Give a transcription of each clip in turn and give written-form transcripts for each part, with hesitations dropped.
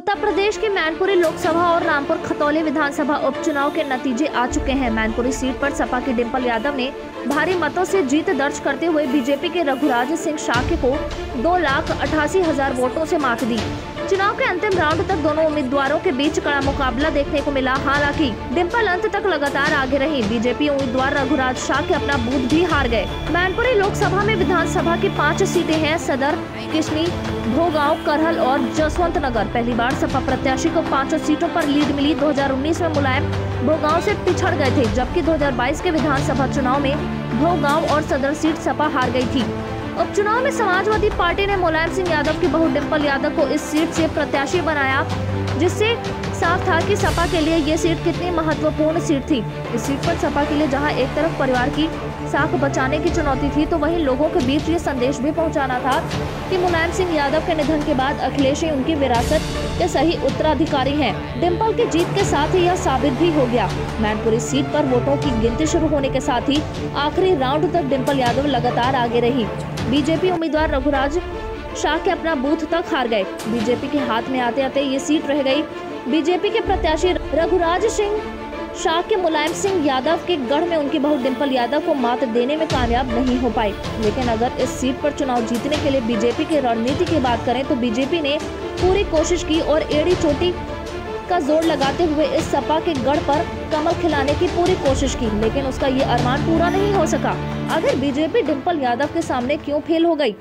उत्तर प्रदेश के मैनपुरी लोकसभा और रामपुर खतौली विधानसभा उपचुनाव के नतीजे आ चुके हैं। मैनपुरी सीट पर सपा की डिंपल यादव ने भारी मतों से जीत दर्ज करते हुए बीजेपी के रघुराज सिंह शाक्य को 2,88,000 वोटों से मात दी। चुनाव के अंतिम राउंड तक दोनों उम्मीदवारों के बीच कड़ा मुकाबला देखने को मिला। हालांकि डिंपल अंत तक लगातार आगे रही। बीजेपी उम्मीदवार रघुराज शाक्य अपना बूथ भी हार गए। मैनपुरी लोकसभा में विधानसभा की 5 सीटें हैं। सदर, किशनी, भोगांव, करहल और जसवंत नगर। पहली बार सपा प्रत्याशी को 5 सीटों पर लीड मिली। 2019 में मुलायम भोगांव से पिछड़ गए थे, जबकि 2022 के विधानसभा चुनाव में भोगांव और सदर सीट सपा हार गई थी। उपचुनाव में समाजवादी पार्टी ने मुलायम सिंह यादव की बहू डिंपल यादव को इस सीट से प्रत्याशी बनाया, जिससे साफ था कि सपा के लिए ये सीट कितनी महत्वपूर्ण सीट थी। इस सीट पर सपा के लिए जहां एक तरफ परिवार की साख बचाने की चुनौती थी, तो वहीं लोगों के बीच ये संदेश भी पहुंचाना था कि मुलायम सिंह यादव के निधन के बाद अखिलेश ही उनकी विरासत के सही उत्तराधिकारी हैं। डिंपल की जीत के साथ ही यह साबित भी हो गया। मैनपुरी सीट पर वोटों की गिनती शुरू होने के साथ ही आखिरी राउंड तक डिंपल यादव लगातार आगे रही। बीजेपी उम्मीदवार रघुराज शाक्य अपना बूथ तक हार गए। बीजेपी के हाथ में आते आते ये सीट रह गई। बीजेपी के प्रत्याशी रघुराज सिंह शाक्य मुलायम सिंह यादव के गढ़ में उनकी बहू डिंपल यादव को मात देने में कामयाब नहीं हो पाए। लेकिन अगर इस सीट पर चुनाव जीतने के लिए बीजेपी की रणनीति की बात करें तो बीजेपी ने पूरी कोशिश की और एड़ी चोटी का जोर लगाते हुए इस सपा के गढ़ पर कमल खिलाने की पूरी कोशिश की, लेकिन उसका ये अरमान पूरा नहीं हो सका। आखिर बीजेपी डिंपल यादव के सामने क्यों फेल हो गई?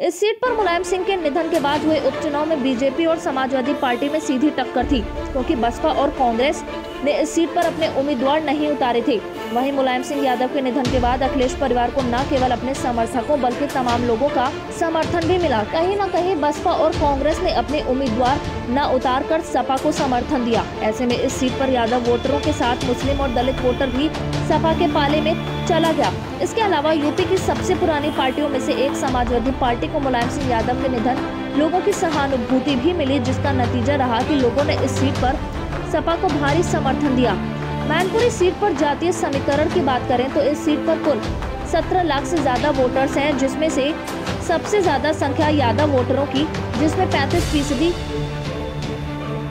इस सीट पर मुलायम सिंह के निधन के बाद हुए उपचुनाव में बीजेपी और समाजवादी पार्टी में सीधी टक्कर थी, क्योंकि बसपा और कांग्रेस ने इस सीट पर अपने उम्मीदवार नहीं उतारे थे। वहीं मुलायम सिंह यादव के निधन के बाद अखिलेश परिवार को न केवल अपने समर्थकों बल्कि तमाम लोगों का समर्थन भी मिला। कहीं न कहीं बसपा और कांग्रेस ने अपने उम्मीदवार न उतार कर सपा को समर्थन दिया। ऐसे में इस सीट पर यादव वोटरों के साथ मुस्लिम और दलित वोटर भी सपा के पाले में चला गया। इसके अलावा यूपी की सबसे पुरानी पार्टियों में से एक समाजवादी पार्टी को मुलायम सिंह यादव के निधन लोगों की सहानुभूति भी मिली, जिसका नतीजा रहा कि लोगों ने इस सीट पर सपा को भारी समर्थन दिया। मैनपुरी सीट पर जातीय समीकरण की बात करें तो इस सीट पर कुल 17 लाख से ज्यादा वोटर्स हैं, जिसमें से सबसे ज्यादा संख्या यादव वोटरों की, जिसमें 35%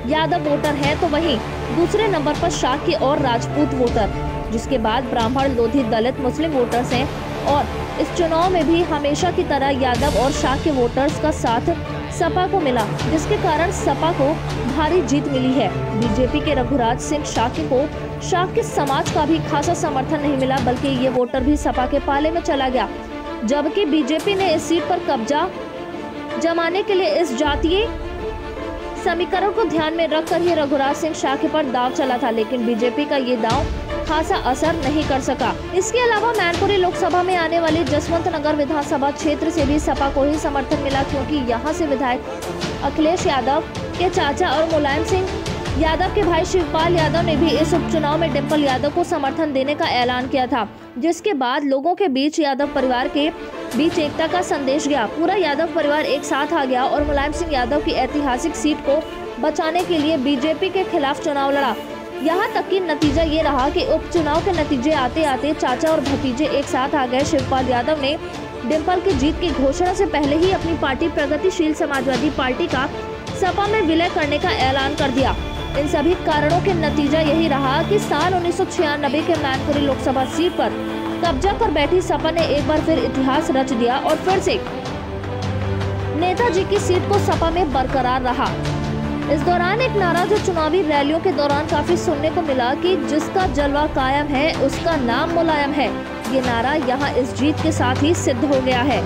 यादव वोटर हैं, तो वहीं दूसरे नंबर पर शाक्य और राजपूत वोटर, जिसके बाद ब्राह्मण, लोधी, दलित, मुस्लिम वोटर्स हैं। और इस चुनाव में भी हमेशा की तरह यादव और शाक्य वोटर्स का साथ सपा को मिला, जिसके कारण सपा को भारी जीत मिली है। बीजेपी के रघुराज सिंह शाक्य को शाक्य समाज का भी खासा समर्थन नहीं मिला, बल्कि ये वोटर भी सपा के पाले में चला गया। जबकि बीजेपी ने इस सीट पर कब्जा जमाने के लिए इस जातीय समीकरण को ध्यान में रखकर ही रघुराज सिंह शाक्य पर दाव चला था, लेकिन बीजेपी का ये दाव खासा असर नहीं कर सका। इसके अलावा मैनपुरी लोकसभा में आने वाली जसवंत नगर विधानसभा क्षेत्र से भी सपा को ही समर्थन मिला, क्योंकि यहां से विधायक अखिलेश यादव के चाचा और मुलायम सिंह यादव के भाई शिवपाल यादव ने भी इस उपचुनाव में डिंपल यादव को समर्थन देने का ऐलान किया था, जिसके बाद लोगों के बीच यादव परिवार के बीच एकता का संदेश गया। पूरा यादव परिवार एक साथ आ गया और मुलायम सिंह यादव की ऐतिहासिक सीट को बचाने के लिए बीजेपी के खिलाफ चुनाव लड़ा। यहाँ तक कि नतीजा ये रहा कि उपचुनाव के नतीजे आते आते चाचा और भतीजे एक साथ आ गए। शिवपाल यादव ने डिंपल की जीत की घोषणा से पहले ही अपनी पार्टी प्रगतिशील समाजवादी पार्टी का सपा में विलय करने का ऐलान कर दिया। इन सभी कारणों के नतीजा यही रहा कि साल 1996 के मैनपुरी लोकसभा सीट पर कब्जा कर बैठी सपा ने एक बार फिर इतिहास रच दिया और फिर से नेताजी की सीट को सपा में बरकरार रहा। इस दौरान एक नारा जो चुनावी रैलियों के दौरान काफी सुनने को मिला कि जिसका जलवा कायम है उसका नाम मुलायम है। ये नारा यहाँ इस जीत के साथ ही सिद्ध हो गया है।